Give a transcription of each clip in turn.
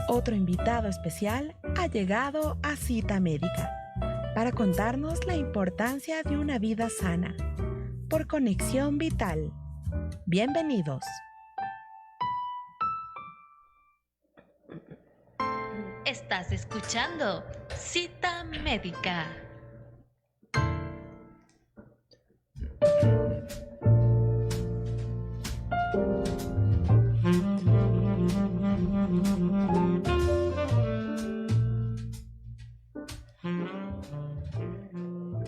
Otro invitado especial ha llegado a Cita Médica para contarnos la importancia de una vida sana por Conexión Vital. Bienvenidos. Estás escuchando Cita Médica.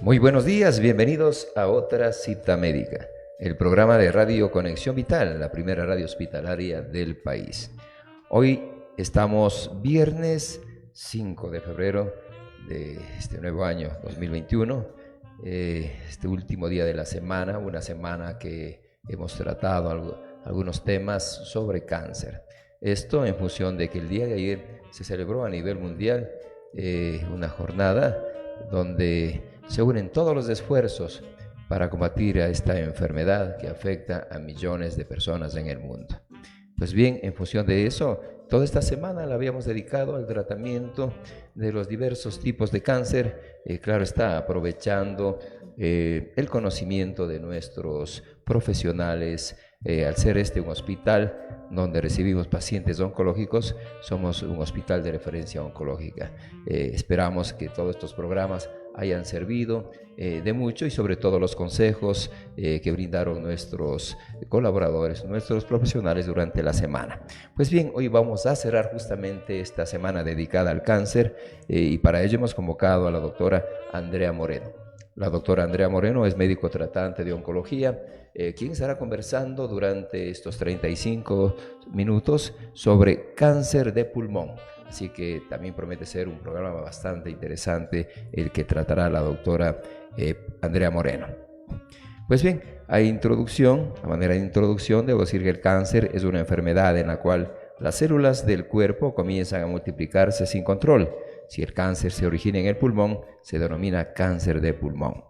Muy buenos días, bienvenidos a otra Cita Médica, el programa de Radio Conexión Vital, la primera radio hospitalaria del país. Hoy estamos viernes 5 de febrero de este nuevo año 2021, este último día de la semana, una semana que hemos tratado algunos temas sobre cáncer. Esto en función de que el día de ayer se celebró a nivel mundial una jornada donde se unen todos los esfuerzos para combatir a esta enfermedad que afecta a millones de personas en el mundo. Pues bien, en función de eso, toda esta semana la habíamos dedicado al tratamiento de los diversos tipos de cáncer, claro está, aprovechando el conocimiento de nuestros profesionales. Al ser este un hospital donde recibimos pacientes oncológicos, somos un hospital de referencia oncológica. Esperamos que todos estos programas hayan servido de mucho y sobre todo los consejos que brindaron nuestros colaboradores, nuestros profesionales durante la semana. Pues bien, hoy vamos a cerrar justamente esta semana dedicada al cáncer y para ello hemos convocado a la doctora Andrea Moreno. La doctora Andrea Moreno es médico tratante de oncología, quien estará conversando durante estos 35 minutos sobre cáncer de pulmón. Así que también promete ser un programa bastante interesante el que tratará la doctora Andrea Moreno. Pues bien, a manera de introducción, debo decir que el cáncer es una enfermedad en la cual las células del cuerpo comienzan a multiplicarse sin control. Si el cáncer se origina en el pulmón, se denomina cáncer de pulmón.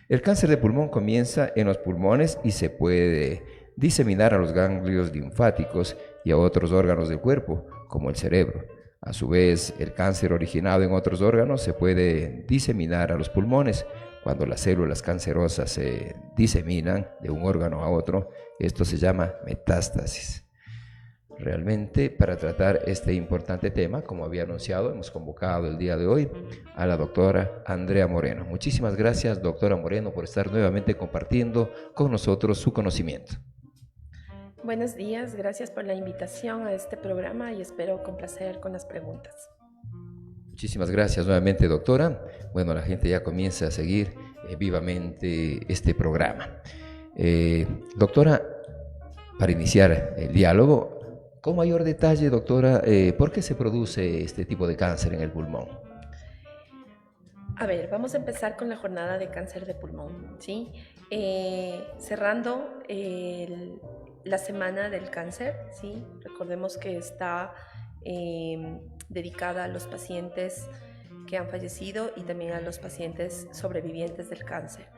El cáncer de pulmón comienza en los pulmones y se puede diseminar a los ganglios linfáticos y a otros órganos del cuerpo, como el cerebro. A su vez, el cáncer originado en otros órganos se puede diseminar a los pulmones. Cuando las células cancerosas se diseminan de un órgano a otro, esto se llama metástasis. Realmente, para tratar este importante tema, como había anunciado, hemos convocado el día de hoy a la doctora Andrea Moreno. Muchísimas gracias, doctora Moreno, por estar nuevamente compartiendo con nosotros su conocimiento. Buenos días, gracias por la invitación a este programa y espero complacer con las preguntas. Muchísimas gracias nuevamente, doctora. Bueno, la gente ya comienza a seguir vivamente este programa. Doctora, para iniciar el diálogo, con mayor detalle, doctora, ¿por qué se produce este tipo de cáncer en el pulmón? A ver, vamos a empezar con la jornada de cáncer de pulmón, ¿sí? Cerrando la semana del cáncer, ¿sí? Recordemos que está dedicada a los pacientes que han fallecido y también a los pacientes sobrevivientes del cáncer.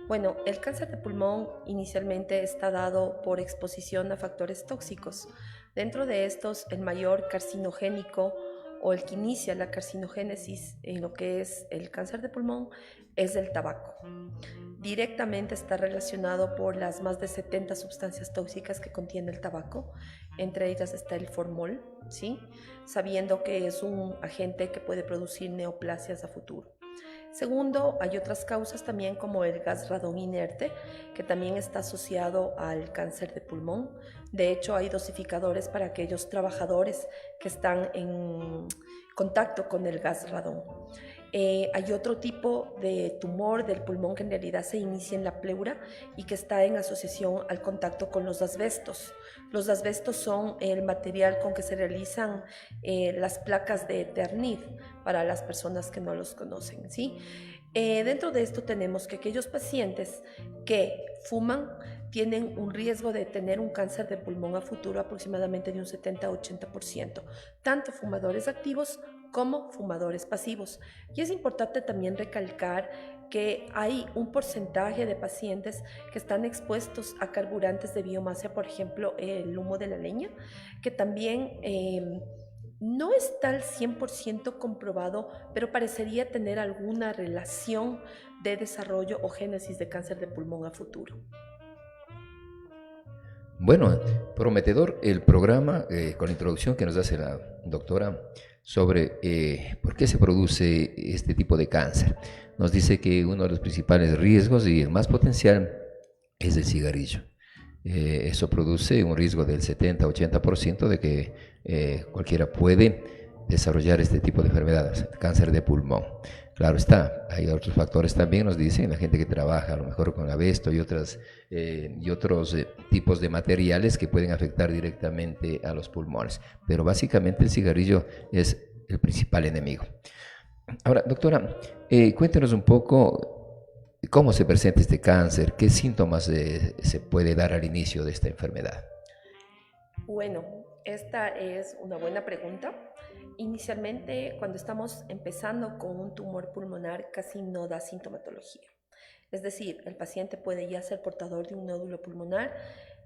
Bueno, el cáncer de pulmón inicialmente está dado por exposición a factores tóxicos. Dentro de estos, el mayor carcinogénico o el que inicia la carcinogénesis en lo que es el cáncer de pulmón es el tabaco. Directamente está relacionado por las más de 70 sustancias tóxicas que contiene el tabaco. Entre ellas está el formol, ¿sí? Sabiendo que es un agente que puede producir neoplasias a futuro. Segundo, hay otras causas también como el gas radón inerte, que también está asociado al cáncer de pulmón. De hecho, hay dosificadores para aquellos trabajadores que están en contacto con el gas radón. Hay otro tipo de tumor del pulmón que en realidad se inicia en la pleura y que está en asociación al contacto con los asbestos. Los asbestos son el material con que se realizan las placas de Eternit para las personas que no los conocen, ¿sí? Dentro de esto tenemos que aquellos pacientes que fuman tienen un riesgo de tener un cáncer de pulmón a futuro aproximadamente de un 70-80%, tanto fumadores activos como fumadores pasivos. Y es importante también recalcar que hay un porcentaje de pacientes que están expuestos a carburantes de biomasa, por ejemplo, el humo de la leña, que también no está al 100% comprobado, pero parecería tener alguna relación de desarrollo o génesis de cáncer de pulmón a futuro. Bueno, prometedor el programa con la introducción que nos hace la doctora sobre por qué se produce este tipo de cáncer. Nos dice que uno de los principales riesgos y el más potencial es el cigarrillo. Eso produce un riesgo del 70-80% de que cualquiera puede desarrollar este tipo de enfermedades, cáncer de pulmón. Claro está, hay otros factores también, nos dicen, la gente que trabaja a lo mejor con asbesto y otros tipos de materiales que pueden afectar directamente a los pulmones. Pero básicamente el cigarrillo es el principal enemigo. Ahora, doctora, cuéntenos un poco cómo se presenta este cáncer, qué síntomas se puede dar al inicio de esta enfermedad. Bueno, esta es una buena pregunta. Inicialmente, cuando estamos empezando con un tumor pulmonar, casi no da sintomatología. Es decir, el paciente puede ya ser portador de un nódulo pulmonar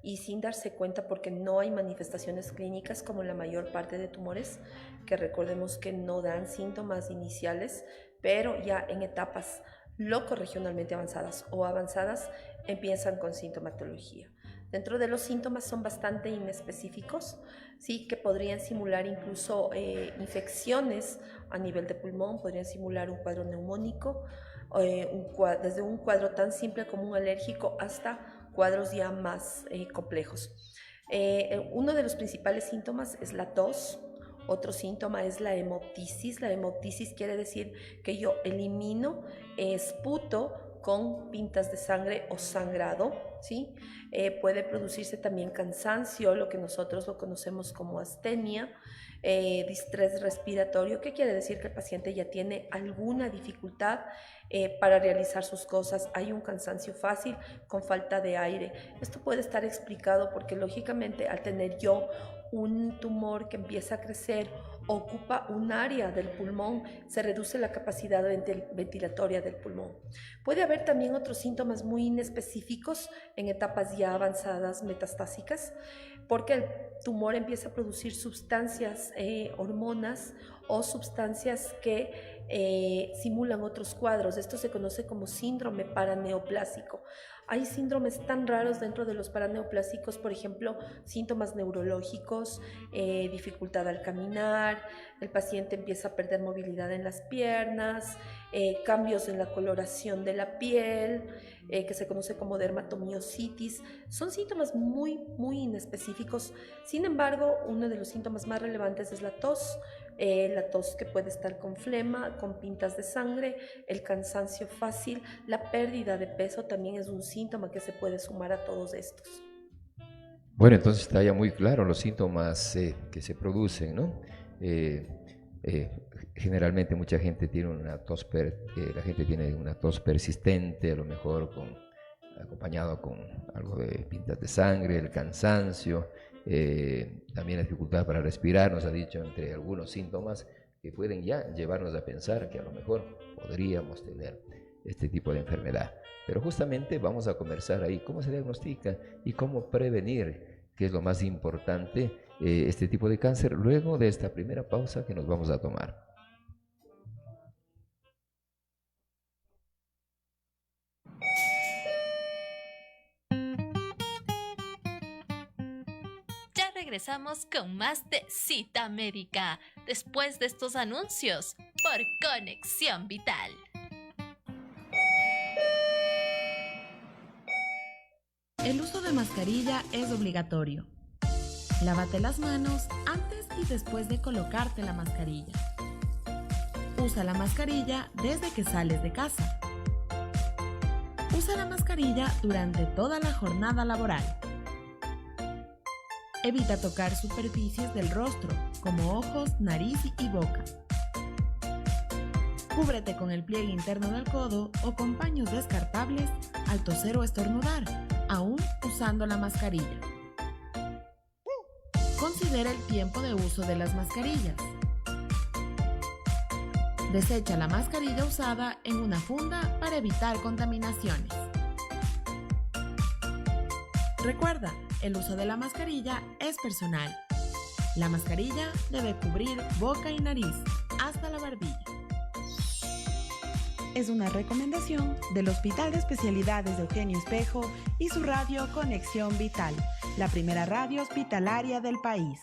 y sin darse cuenta, porque no hay manifestaciones clínicas como la mayor parte de tumores, que recordemos que no dan síntomas iniciales, pero ya en etapas locorregionalmente avanzadas o avanzadas empiezan con sintomatología. Dentro de los síntomas son bastante inespecíficos, sí, que podrían simular incluso infecciones a nivel de pulmón, podrían simular un cuadro neumónico, desde un cuadro tan simple como un alérgico hasta cuadros ya más complejos. Uno de los principales síntomas es la tos. Otro síntoma es la hemoptisis. La hemoptisis quiere decir que yo elimino, esputo con pintas de sangre o sangrado, ¿sí? Puede producirse también cansancio, lo que nosotros lo conocemos como astenia, distrés respiratorio, que quiere decir que el paciente ya tiene alguna dificultad para realizar sus cosas. Hay un cansancio fácil con falta de aire. Esto puede estar explicado porque lógicamente al tener yo un tumor que empieza a crecer, ocupa un área del pulmón, se reduce la capacidad ventilatoria del pulmón. Puede haber también otros síntomas muy inespecíficos en etapas ya avanzadas metastásicas, porque el tumor empieza a producir sustancias, hormonas o sustancias que simulan otros cuadros. Esto se conoce como síndrome paraneoplásico. Hay síndromes tan raros dentro de los paraneoplásicos, por ejemplo, síntomas neurológicos, dificultad al caminar, el paciente empieza a perder movilidad en las piernas, cambios en la coloración de la piel, que se conoce como dermatomiositis. Son síntomas muy, muy inespecíficos. Sin embargo, uno de los síntomas más relevantes es la tos que puede estar con flema, con pintas de sangre, el cansancio fácil, la pérdida de peso también es un síntoma que se puede sumar a todos estos. Bueno, entonces está ya muy claro los síntomas que se producen, ¿no? Generalmente mucha gente tiene una tos, la gente tiene una tos persistente, a lo mejor acompañado con algo de pintas de sangre, el cansancio, también la dificultad para respirar, nos ha dicho, entre algunos síntomas que pueden ya llevarnos a pensar que a lo mejor podríamos tener este tipo de enfermedad. Pero justamente vamos a conversar ahí cómo se diagnostica y cómo prevenir, que es lo más importante, este tipo de cáncer, luego de esta primera pausa que nos vamos a tomar. Regresamos con más de Cita Médica después de estos anuncios por Conexión Vital. El uso de mascarilla es obligatorio. Lávate las manos antes y después de colocarte la mascarilla. Usa la mascarilla desde que sales de casa. Usa la mascarilla durante toda la jornada laboral. Evita tocar superficies del rostro, como ojos, nariz y boca. Cúbrete con el pliegue interno del codo o con paños descartables al toser o estornudar, aún usando la mascarilla. Considera el tiempo de uso de las mascarillas. Desecha la mascarilla usada en una funda para evitar contaminaciones. Recuerda, el uso de la mascarilla es personal. La mascarilla debe cubrir boca y nariz hasta la barbilla. Es una recomendación del Hospital de Especialidades de Eugenio Espejo y su radio Conexión Vital, la primera radio hospitalaria del país.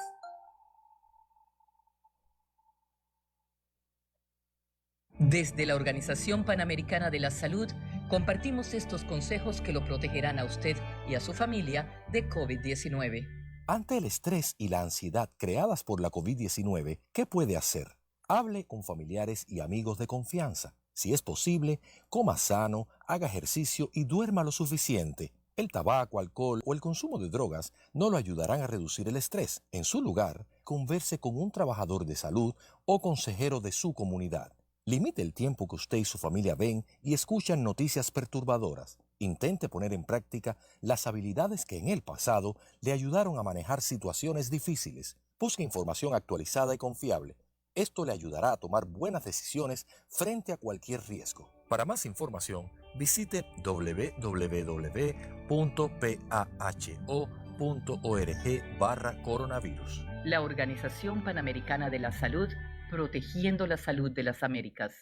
Desde la Organización Panamericana de la Salud, compartimos estos consejos que lo protegerán a usted y a su familia de COVID-19. Ante el estrés y la ansiedad creadas por la COVID-19, ¿qué puede hacer? Hable con familiares y amigos de confianza. Si es posible, coma sano, haga ejercicio y duerma lo suficiente. El tabaco, alcohol o el consumo de drogas no lo ayudarán a reducir el estrés. En su lugar, converse con un trabajador de salud o consejero de su comunidad. Limite el tiempo que usted y su familia ven y escuchan noticias perturbadoras. Intente poner en práctica las habilidades que en el pasado le ayudaron a manejar situaciones difíciles. Busque información actualizada y confiable. Esto le ayudará a tomar buenas decisiones frente a cualquier riesgo. Para más información, visite www.paho.org/coronavirus. La Organización Panamericana de la Salud, protegiendo la salud de las Américas.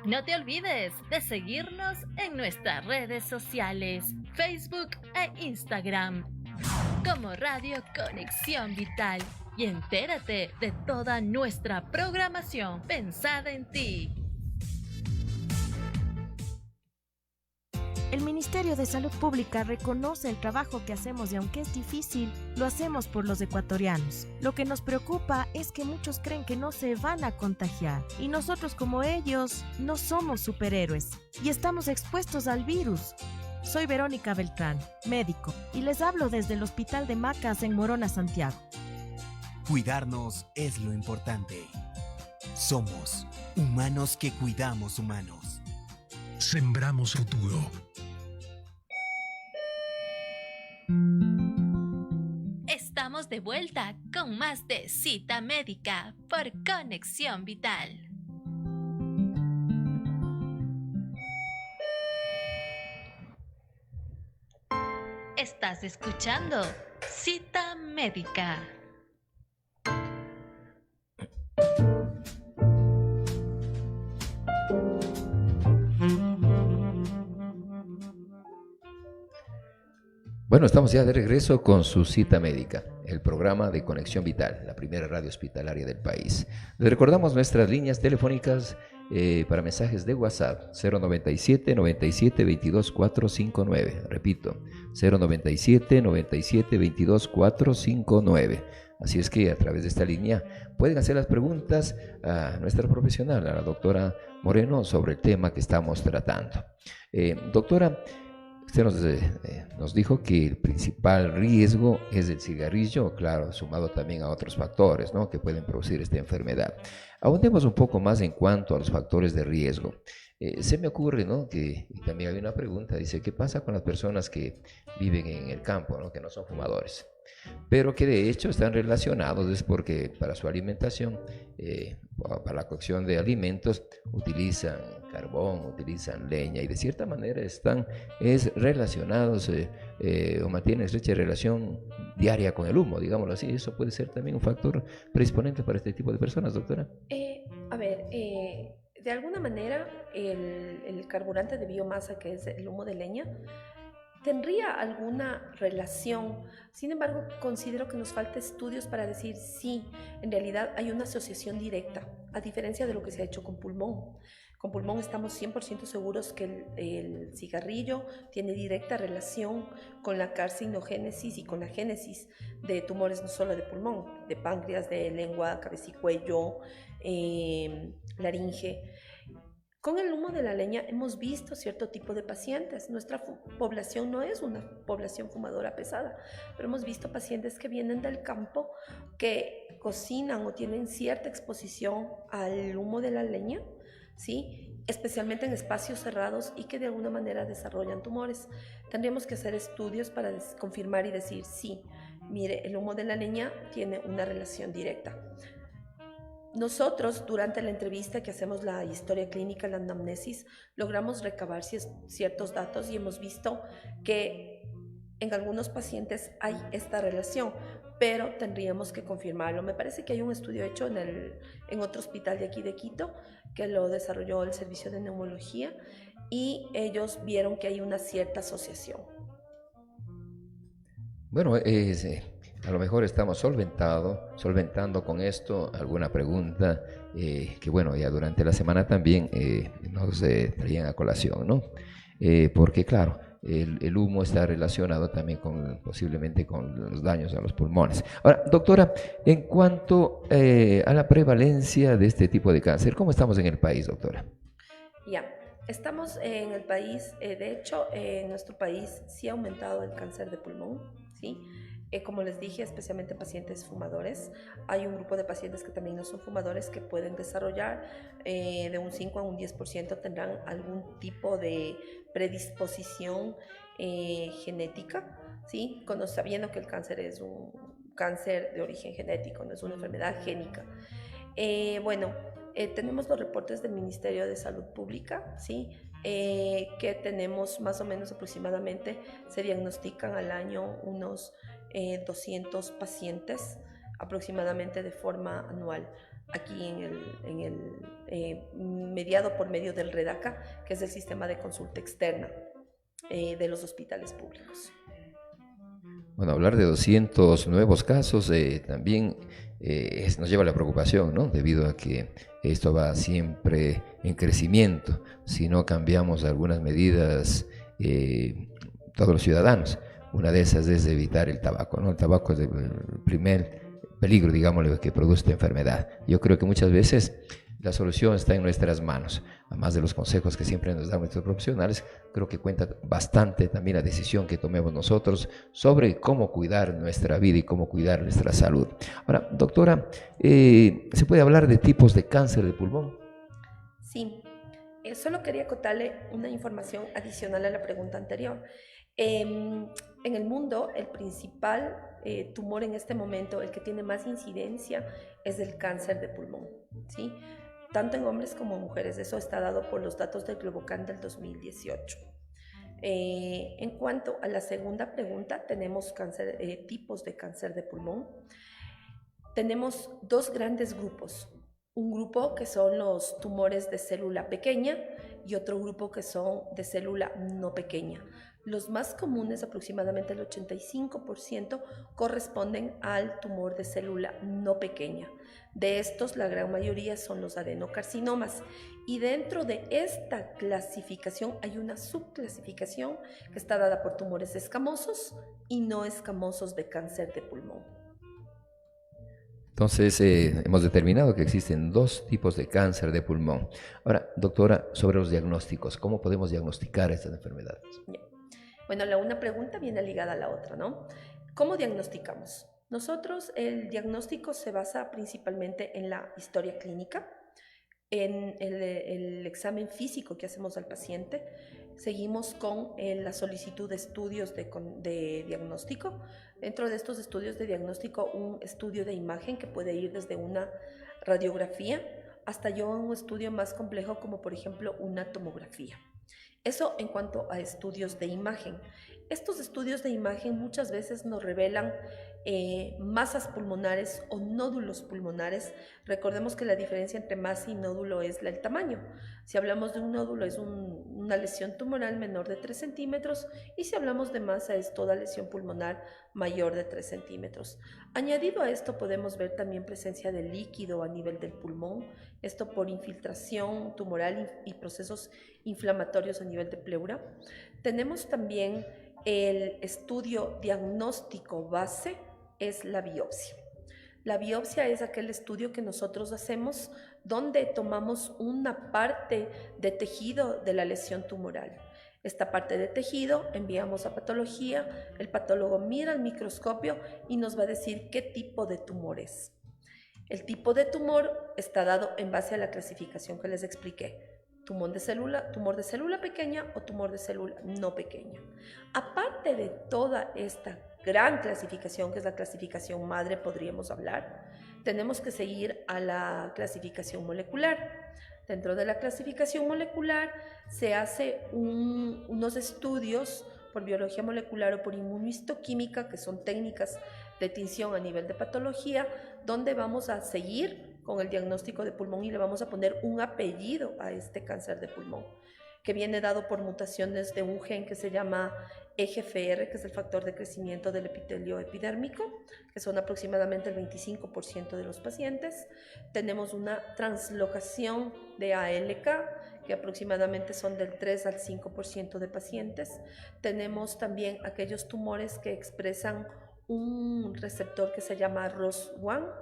No te olvides de seguirnos en nuestras redes sociales, Facebook e Instagram, como Radio Conexión Vital. Y entérate de toda nuestra programación pensada en ti. El Ministerio de Salud Pública reconoce el trabajo que hacemos y aunque es difícil, lo hacemos por los ecuatorianos. Lo que nos preocupa es que muchos creen que no se van a contagiar y nosotros como ellos no somos superhéroes y estamos expuestos al virus. Soy Verónica Beltrán, médico, y les hablo desde el Hospital de Macas en Morona, Santiago. Cuidarnos es lo importante. Somos humanos que cuidamos humanos. Sembramos futuro. Estamos de vuelta con más de Cita Médica por Conexión Vital. Estás escuchando Cita Médica. Bueno, estamos ya de regreso con su Cita Médica, el programa de Conexión Vital, la primera radio hospitalaria del país. Les recordamos nuestras líneas telefónicas para mensajes de WhatsApp, 097 97 22 459. Repito, 097 97 22 459. Así es que a través de esta línea pueden hacer las preguntas a nuestra profesional, a la doctora Moreno, sobre el tema que estamos tratando. Doctora, usted nos dijo que el principal riesgo es el cigarrillo, claro, sumado también a otros factores, ¿no?, que pueden producir esta enfermedad. Ahondemos un poco más en cuanto a los factores de riesgo. Se me ocurre, ¿no?, que y también hay una pregunta, dice, ¿qué pasa con las personas que viven en el campo, ¿no?, que no son fumadores, pero que de hecho están relacionados? Es porque para su alimentación, para la cocción de alimentos, utilizan carbón, utilizan leña y de cierta manera están relacionados o mantienen estrecha relación diaria con el humo, digámoslo así. ¿Eso puede ser también un factor predisponente para este tipo de personas, doctora? De alguna manera el carburante de biomasa, que es el humo de leña, tendría alguna relación. Sin embargo, considero que nos falta estudios para decir sí, en realidad hay una asociación directa, a diferencia de lo que se ha hecho con pulmón. Con pulmón estamos 100% seguros que el cigarrillo tiene directa relación con la carcinogénesis y con la génesis de tumores no solo de pulmón, de páncreas, de lengua, cabeza y cuello, laringe. Con el humo de la leña hemos visto cierto tipo de pacientes. Nuestra población no es una población fumadora pesada, pero hemos visto pacientes que vienen del campo, que cocinan o tienen cierta exposición al humo de la leña, ¿sí?, especialmente en espacios cerrados, y que de alguna manera desarrollan tumores. Tendríamos que hacer estudios para confirmar y decir, sí, mire, el humo de la leña tiene una relación directa. Nosotros, durante la entrevista que hacemos la historia clínica, la anamnesis, logramos recabar ciertos datos y hemos visto que en algunos pacientes hay esta relación, pero tendríamos que confirmarlo. Me parece que hay un estudio hecho en otro hospital de aquí de Quito, que lo desarrolló el servicio de neumología, y ellos vieron que hay una cierta asociación. Bueno, a lo mejor estamos solventando con esto alguna pregunta que, bueno, ya durante la semana también nos traían a colación, ¿no? Porque, claro, el humo está relacionado también posiblemente con los daños a los pulmones. Ahora, doctora, en cuanto a la prevalencia de este tipo de cáncer, ¿cómo estamos en el país, doctora? Ya, estamos en el país, de hecho, en nuestro país sí ha aumentado el cáncer de pulmón, ¿sí? Como les dije, especialmente pacientes fumadores. Hay un grupo de pacientes que también no son fumadores que pueden desarrollar de un 5 a un 10% tendrán algún tipo de predisposición genética, ¿sí? Sabiendo que el cáncer es un cáncer de origen genético, no es una enfermedad génica. Tenemos los reportes del Ministerio de Salud Pública, ¿sí? Que tenemos más o menos aproximadamente, se diagnostican al año unos 200 pacientes aproximadamente de forma anual aquí en el mediado por medio del REDACA, que es el sistema de consulta externa de los hospitales públicos. Bueno, hablar de 200 nuevos casos también nos lleva a la preocupación, ¿no? Debido a que esto va siempre en crecimiento. Si no cambiamos algunas medidas, todos los ciudadanos. Una de esas es evitar el tabaco, ¿no? El tabaco es el primer peligro, digámosle, que produce esta enfermedad. Yo creo que muchas veces la solución está en nuestras manos. Además de los consejos que siempre nos dan nuestros profesionales, creo que cuenta bastante también la decisión que tomemos nosotros sobre cómo cuidar nuestra vida y cómo cuidar nuestra salud. Ahora, doctora, ¿se puede hablar de tipos de cáncer de pulmón? Sí, solo quería acotarle una información adicional a la pregunta anterior. En el mundo, el principal tumor en este momento, el que tiene más incidencia, es el cáncer de pulmón, ¿sí? Tanto en hombres como en mujeres. Eso está dado por los datos del Globocan del 2018. En cuanto a la segunda pregunta, tenemos tipos de cáncer de pulmón. Tenemos dos grandes grupos. Un grupo que son los tumores de célula pequeña y otro grupo que son de célula no pequeña. Los más comunes, aproximadamente el 85%, corresponden al tumor de célula no pequeña. De estos, la gran mayoría son los adenocarcinomas. Y dentro de esta clasificación hay una subclasificación que está dada por tumores escamosos y no escamosos de cáncer de pulmón. Entonces, hemos determinado que existen dos tipos de cáncer de pulmón. Ahora, doctora, sobre los diagnósticos, ¿cómo podemos diagnosticar estas enfermedades? Bueno, una pregunta viene ligada a la otra, ¿no? ¿Cómo diagnosticamos? Nosotros, el diagnóstico se basa principalmente en la historia clínica, en el examen físico que hacemos al paciente. Seguimos con la solicitud de estudios de diagnóstico. Dentro de estos estudios de diagnóstico, un estudio de imagen que puede ir desde una radiografía hasta un estudio más complejo como por ejemplo una tomografía. Eso en cuanto a estudios de imagen. Estos estudios de imagen muchas veces nos revelan masas pulmonares o nódulos pulmonares. Recordemos que la diferencia entre masa y nódulo es el tamaño. Si hablamos de un nódulo es una lesión tumoral menor de 3 centímetros y si hablamos de masa es toda lesión pulmonar mayor de 3 centímetros. Añadido a esto podemos ver también presencia de líquido a nivel del pulmón, esto por infiltración tumoral y procesos inflamatorios a nivel de pleura. Tenemos también el estudio diagnóstico base, es la biopsia. La biopsia es aquel estudio que nosotros hacemos donde tomamos una parte de tejido de la lesión tumoral. Esta parte de tejido enviamos a patología, el patólogo mira al microscopio y nos va a decir qué tipo de tumor es. El tipo de tumor está dado en base a la clasificación que les expliqué. Tumor de célula pequeña o tumor de célula no pequeña. Aparte de toda esta gran clasificación, que es la clasificación madre, podríamos hablar, tenemos que seguir a la clasificación molecular. Dentro de la clasificación molecular se hace unos estudios por biología molecular o por inmunohistoquímica, que son técnicas de tinción a nivel de patología, donde vamos a seguir con el diagnóstico de pulmón y le vamos a poner un apellido a este cáncer de pulmón, que viene dado por mutaciones de un gen que se llama EGFR, que es el factor de crecimiento del epitelio epidérmico, que son aproximadamente el 25% de los pacientes. Tenemos una translocación de ALK, que aproximadamente son del 3 al 5% de pacientes. Tenemos también aquellos tumores que expresan un receptor que se llama ROS1,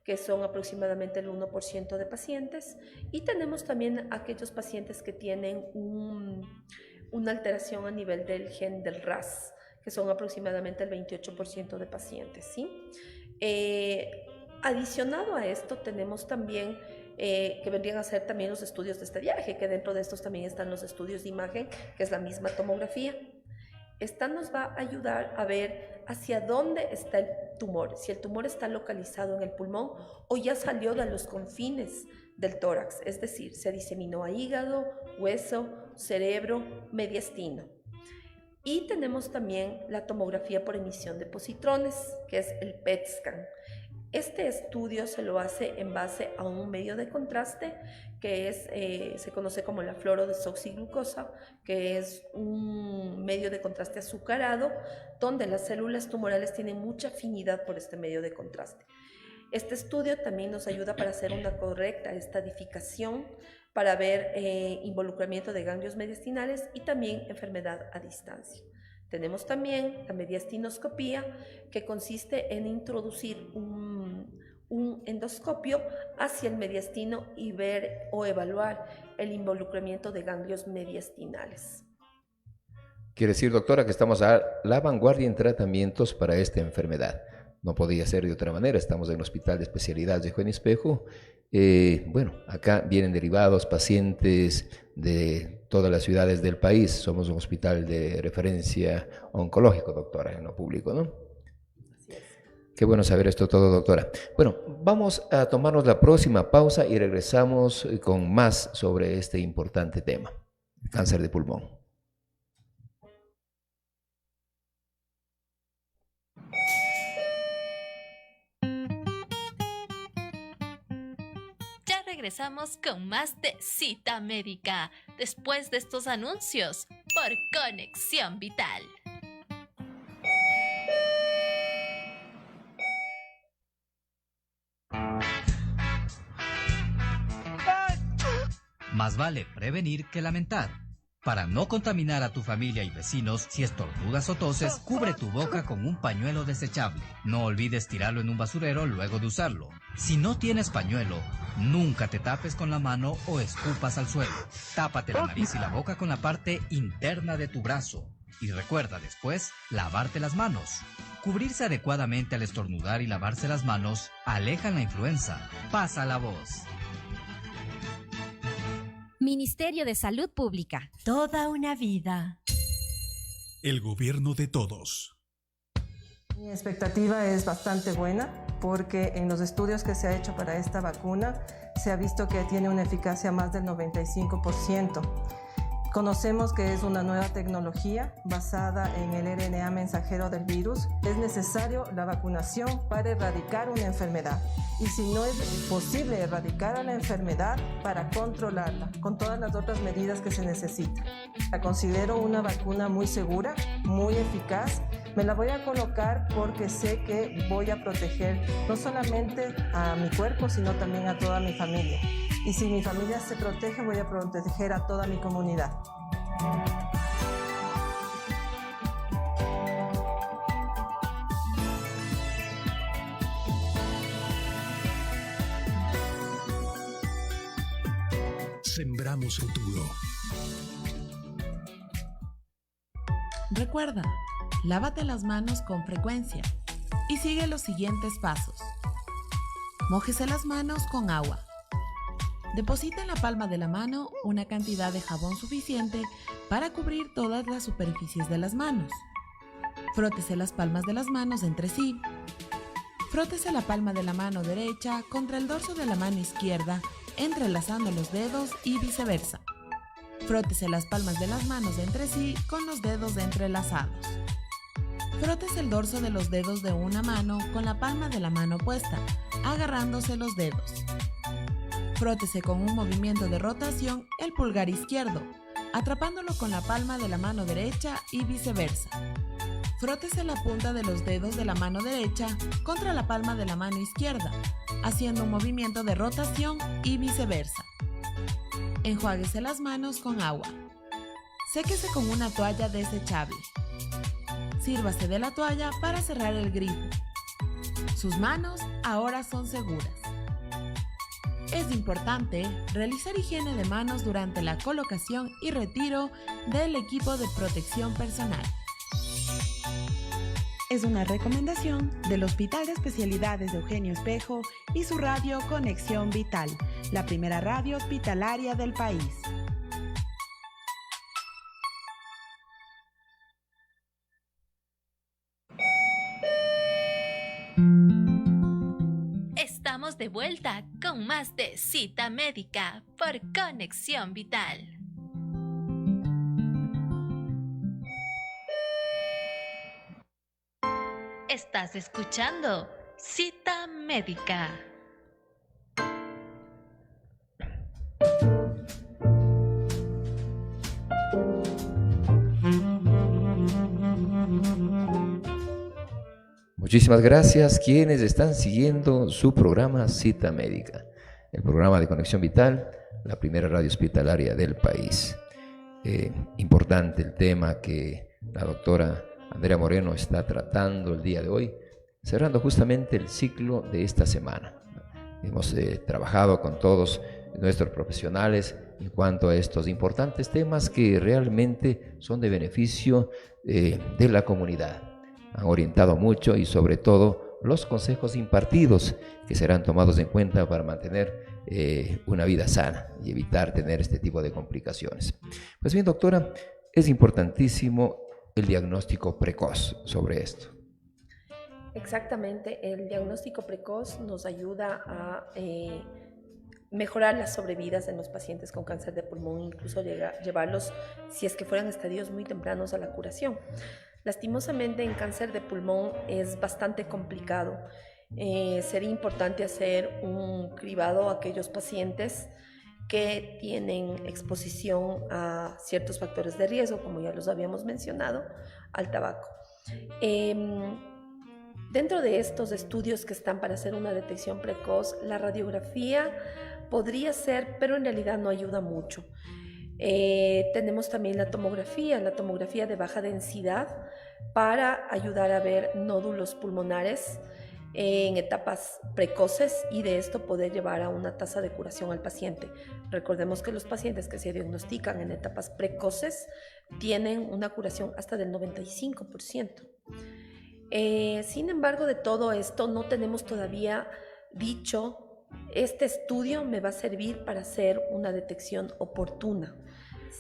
que son aproximadamente el 1% de pacientes. Y tenemos también aquellos pacientes que tienen una alteración a nivel del gen del RAS, que son aproximadamente el 28% de pacientes, ¿sí? Adicionado a esto, tenemos también que vendrían a ser también los estudios de este viaje, que dentro de estos también están los estudios de imagen, que es la misma tomografía. Esta nos va a ayudar a ver hacia dónde está el tumor, si el tumor está localizado en el pulmón o ya salió de los confines del tórax, es decir, se diseminó a hígado, hueso, cerebro, mediastino. Y tenemos también la tomografía por emisión de positrones, que es el PET scan. Este estudio se lo hace en base a un medio de contraste que se conoce como la fluorodesoxiglucosa, que es un medio de contraste azucarado, donde las células tumorales tienen mucha afinidad por este medio de contraste. Este estudio también nos ayuda para hacer una correcta estadificación, para ver involucramiento de ganglios mediastinales y también enfermedad a distancia. Tenemos también la mediastinoscopía, que consiste en introducir un endoscopio hacia el mediastino y ver o evaluar el involucramiento de ganglios mediastinales. Quiere decir, doctora, que estamos a la vanguardia en tratamientos para esta enfermedad. No podía ser de otra manera. Estamos en el Hospital de Especialidades de Juan Espejo. Bueno, acá vienen derivados pacientes de todas las ciudades del país. Somos un hospital de referencia oncológico, doctora, en lo público, ¿no? Así es. Qué bueno saber esto todo, doctora. Bueno, vamos a tomarnos la próxima pausa y regresamos con más sobre este importante tema, cáncer de pulmón. Regresamos con más de Cita Médica después de estos anuncios por Conexión Vital. Más vale prevenir que lamentar. Para no contaminar a tu familia y vecinos, si estornudas o toses, cubre tu boca con un pañuelo desechable. No olvides tirarlo en un basurero luego de usarlo. Si no tienes pañuelo, nunca te tapes con la mano o escupas al suelo. Tápate la nariz y la boca con la parte interna de tu brazo. Y recuerda después lavarte las manos. Cubrirse adecuadamente al estornudar y lavarse las manos alejan la influenza. Pasa la voz. Ministerio de Salud Pública. Toda una vida. El gobierno de todos. Mi expectativa es bastante buena porque en los estudios que se ha hecho para esta vacuna se ha visto que tiene una eficacia más del 95%. Conocemos que es una nueva tecnología basada en el RNA mensajero del virus. Es necesario la vacunación para erradicar una enfermedad. Y si no es posible erradicar a la enfermedad, para controlarla, con todas las otras medidas que se necesitan. La considero una vacuna muy segura, muy eficaz. Me la voy a colocar porque sé que voy a proteger no solamente a mi cuerpo, sino también a toda mi familia. Y si mi familia se protege, voy a proteger a toda mi comunidad. Sembramos futuro. Recuerda, lávate las manos con frecuencia y sigue los siguientes pasos. Mójese las manos con agua. Deposita en la palma de la mano una cantidad de jabón suficiente para cubrir todas las superficies de las manos. Frótese las palmas de las manos entre sí. Frótese la palma de la mano derecha contra el dorso de la mano izquierda, entrelazando los dedos y viceversa. Frótese las palmas de las manos entre sí con los dedos entrelazados. Frótese el dorso de los dedos de una mano con la palma de la mano opuesta, agarrándose los dedos. Frótese con un movimiento de rotación el pulgar izquierdo, atrapándolo con la palma de la mano derecha y viceversa. Frótese la punta de los dedos de la mano derecha contra la palma de la mano izquierda, haciendo un movimiento de rotación y viceversa. Enjuáguese las manos con agua. Séquese con una toalla desechable. Sírvase de la toalla para cerrar el grifo. Sus manos ahora son seguras. Es importante realizar higiene de manos durante la colocación y retiro del equipo de protección personal. Es una recomendación del Hospital de Especialidades de Eugenio Espejo y su radio Conexión Vital, la primera radio hospitalaria del país. Estamos de vuelta con más de Cita Médica por Conexión Vital. Estás escuchando Cita Médica. Muchísimas gracias quienes están siguiendo su programa Cita Médica, el programa de Conexión Vital, la primera radio hospitalaria del país. Importante el tema que la doctora Andrea Moreno está tratando el día de hoy, cerrando justamente el ciclo de esta semana. Hemos trabajado con todos nuestros profesionales en cuanto a estos importantes temas que realmente son de beneficio de la comunidad. Han orientado mucho y sobre todo los consejos impartidos que serán tomados en cuenta para mantener una vida sana y evitar tener este tipo de complicaciones. Pues bien, doctora, es importantísimo el diagnóstico precoz sobre esto. Exactamente, el diagnóstico precoz nos ayuda a mejorar las sobrevidas en los pacientes con cáncer de pulmón, incluso llevarlos, si es que fueran estadios muy tempranos, a la curación. Lastimosamente, en cáncer de pulmón es bastante complicado. Sería importante hacer un cribado a aquellos pacientes que tienen exposición a ciertos factores de riesgo, como ya los habíamos mencionado, al tabaco. Dentro de estos estudios que están para hacer una detección precoz, la radiografía podría ser, pero en realidad no ayuda mucho. Tenemos también la tomografía de baja densidad, para ayudar a ver nódulos pulmonares en etapas precoces y de esto poder llevar a una tasa de curación al paciente. Recordemos que los pacientes que se diagnostican en etapas precoces tienen una curación hasta del 95%. Sin embargo, de todo esto no tenemos todavía dicho, este estudio me va a servir para hacer una detección oportuna.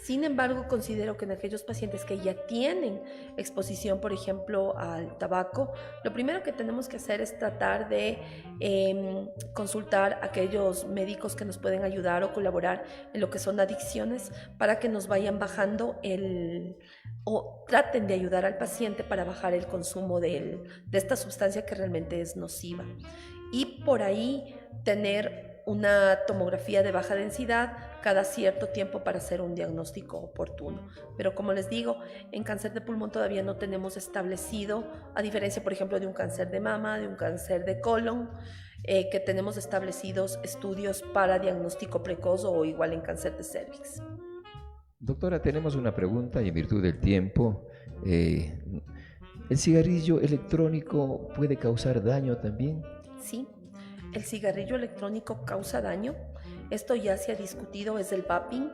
Sin embargo, considero que en aquellos pacientes que ya tienen exposición, por ejemplo, al tabaco, lo primero que tenemos que hacer es tratar de consultar a aquellos médicos que nos pueden ayudar o colaborar en lo que son adicciones para que nos vayan bajando o traten de ayudar al paciente para bajar el consumo de esta sustancia que realmente es nociva. Y por ahí tener una tomografía de baja densidad cada cierto tiempo para hacer un diagnóstico oportuno. Pero como les digo, en cáncer de pulmón todavía no tenemos establecido, a diferencia por ejemplo de un cáncer de mama, de un cáncer de colon, que tenemos establecidos estudios para diagnóstico precoz o igual en cáncer de cervix. Doctora, tenemos una pregunta y en virtud del tiempo, ¿el cigarrillo electrónico puede causar daño también? Sí. El cigarrillo electrónico causa daño. Esto ya se ha discutido, es el vaping.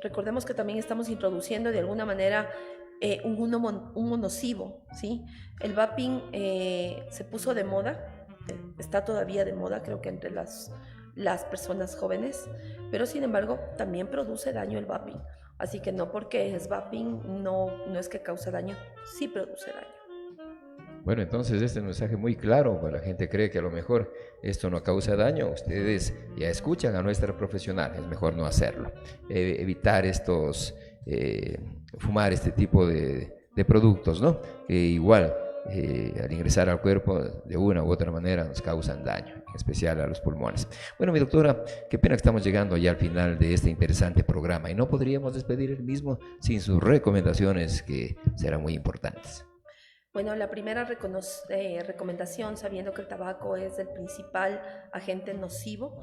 Recordemos que también estamos introduciendo de alguna manera un nocivo, ¿sí? El vaping se puso de moda, está todavía de moda, creo que entre las personas jóvenes, pero sin embargo también produce daño el vaping. Así que no porque es vaping, no es que cause daño, sí produce daño. Bueno, entonces este es un mensaje muy claro, para la gente cree que a lo mejor esto no causa daño. Ustedes ya escuchan a nuestra profesional, es mejor no hacerlo. Evitar fumar este tipo de productos, ¿no? Igual, al ingresar al cuerpo de una u otra manera nos causan daño, en especial a los pulmones. Bueno, mi doctora, qué pena que estamos llegando ya al final de este interesante programa y no podríamos despedir el mismo sin sus recomendaciones, que serán muy importantes. Bueno, la primera recomendación, sabiendo que el tabaco es el principal agente nocivo,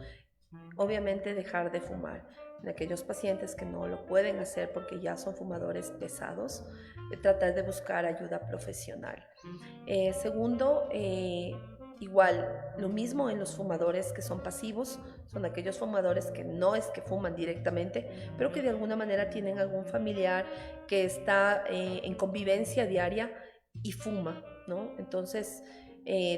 obviamente dejar de fumar. En aquellos pacientes que no lo pueden hacer porque ya son fumadores pesados, tratar de buscar ayuda profesional. Segundo, igual, lo mismo en los fumadores que son pasivos, son aquellos fumadores que no es que fuman directamente, pero que de alguna manera tienen algún familiar que está en convivencia diaria y fuma, ¿no? Entonces,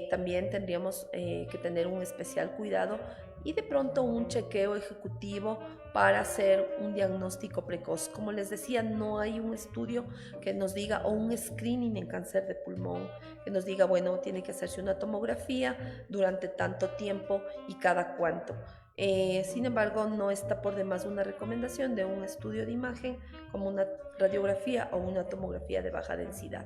también tendríamos que tener un especial cuidado y de pronto un chequeo ejecutivo para hacer un diagnóstico precoz. Como les decía, no hay un estudio que nos diga, o un screening en cáncer de pulmón, que nos diga, bueno, tiene que hacerse una tomografía durante tanto tiempo y cada cuánto. Sin embargo, no está por demás una recomendación de un estudio de imagen como una radiografía o una tomografía de baja densidad.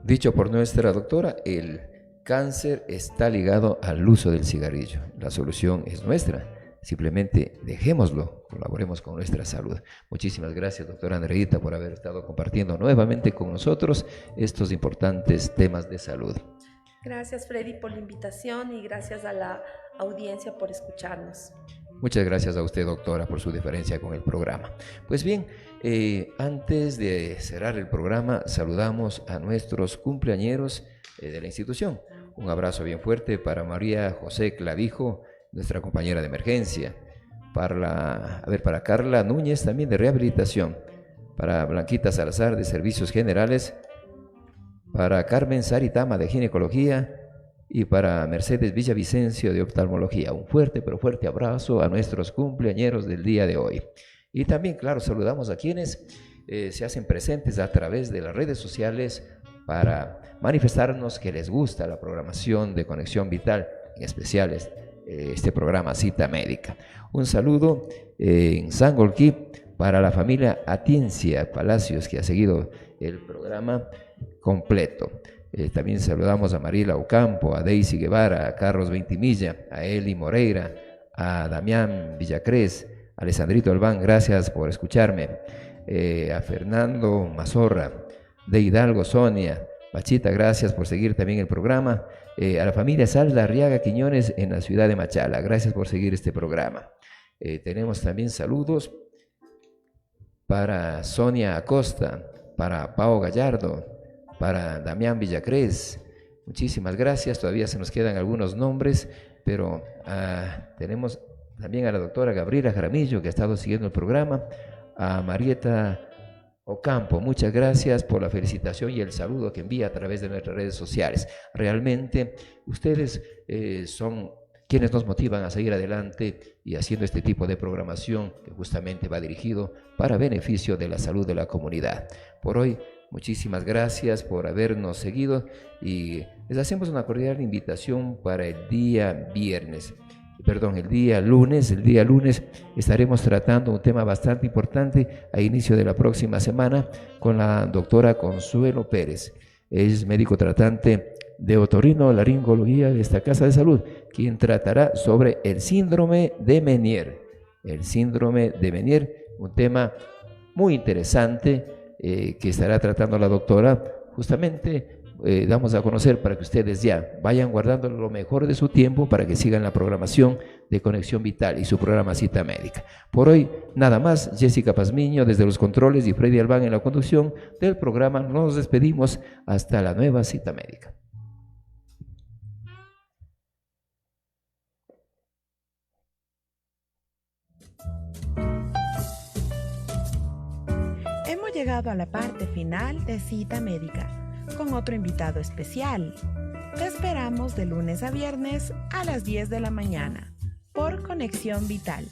Dicho por nuestra doctora, el cáncer está ligado al uso del cigarrillo. La solución es nuestra. Simplemente dejémoslo, colaboremos con nuestra salud. Muchísimas gracias, doctora Andreita, por haber estado compartiendo nuevamente con nosotros estos importantes temas de salud. Gracias, Freddy, por la invitación y gracias a la audiencia por escucharnos. Muchas gracias a usted, doctora, por su deferencia con el programa. Pues bien, antes de cerrar el programa, saludamos a nuestros cumpleañeros de la institución. Un abrazo bien fuerte para María José Clavijo, nuestra compañera de emergencia, para Carla Núñez, también de rehabilitación, para Blanquita Salazar, de servicios generales, para Carmen Saritama, de ginecología, y para Mercedes Villavicencio, de oftalmología. Un fuerte, pero fuerte abrazo a nuestros cumpleañeros del día de hoy. Y también, claro, saludamos a quienes se hacen presentes a través de las redes sociales para manifestarnos que les gusta la programación de Conexión Vital, en especial este programa Cita Médica. Un saludo en Sangolquí para la familia Atiencia Palacios, que ha seguido el programa completo. También saludamos a Mariela Ocampo, a Daisy Guevara, a Carlos Ventimilla, a Eli Moreira, a Damián Villacrés, a Alessandrito Albán, gracias por escucharme, a Fernando Mazorra, de Hidalgo Sonia, Pachita, gracias por seguir también el programa, a la familia Salda Arriaga Quiñones en la ciudad de Machala, gracias por seguir este programa. Tenemos también saludos para Sonia Acosta, para Pao Gallardo, para Damián Villacrés, muchísimas gracias. Todavía se nos quedan algunos nombres, pero tenemos también a la doctora Gabriela Jaramillo, que ha estado siguiendo el programa, a Marieta Ocampo, muchas gracias por la felicitación y el saludo que envía a través de nuestras redes sociales. Realmente ustedes son quienes nos motivan a seguir adelante y haciendo este tipo de programación que justamente va dirigido para beneficio de la salud de la comunidad. Por hoy, muchísimas gracias por habernos seguido y les hacemos una cordial invitación para el día lunes. El día lunes estaremos tratando un tema bastante importante a inicio de la próxima semana con la doctora Consuelo Pérez. Es médico tratante de otorrinolaringología de esta casa de salud, quien tratará sobre el síndrome de Meniere. El síndrome de Meniere, un tema muy interesante que estará tratando la doctora. Justamente damos a conocer para que ustedes ya vayan guardando lo mejor de su tiempo para que sigan la programación de Conexión Vital y su programa Cita Médica. Por hoy, nada más. Jessica Pazmiño desde los controles y Freddy Albán en la conducción del programa. Nos despedimos hasta la nueva Cita Médica. Hemos llegado a la parte final de Cita Médica, con otro invitado especial. Te esperamos de lunes a viernes a las 10 de la mañana por Conexión Vital.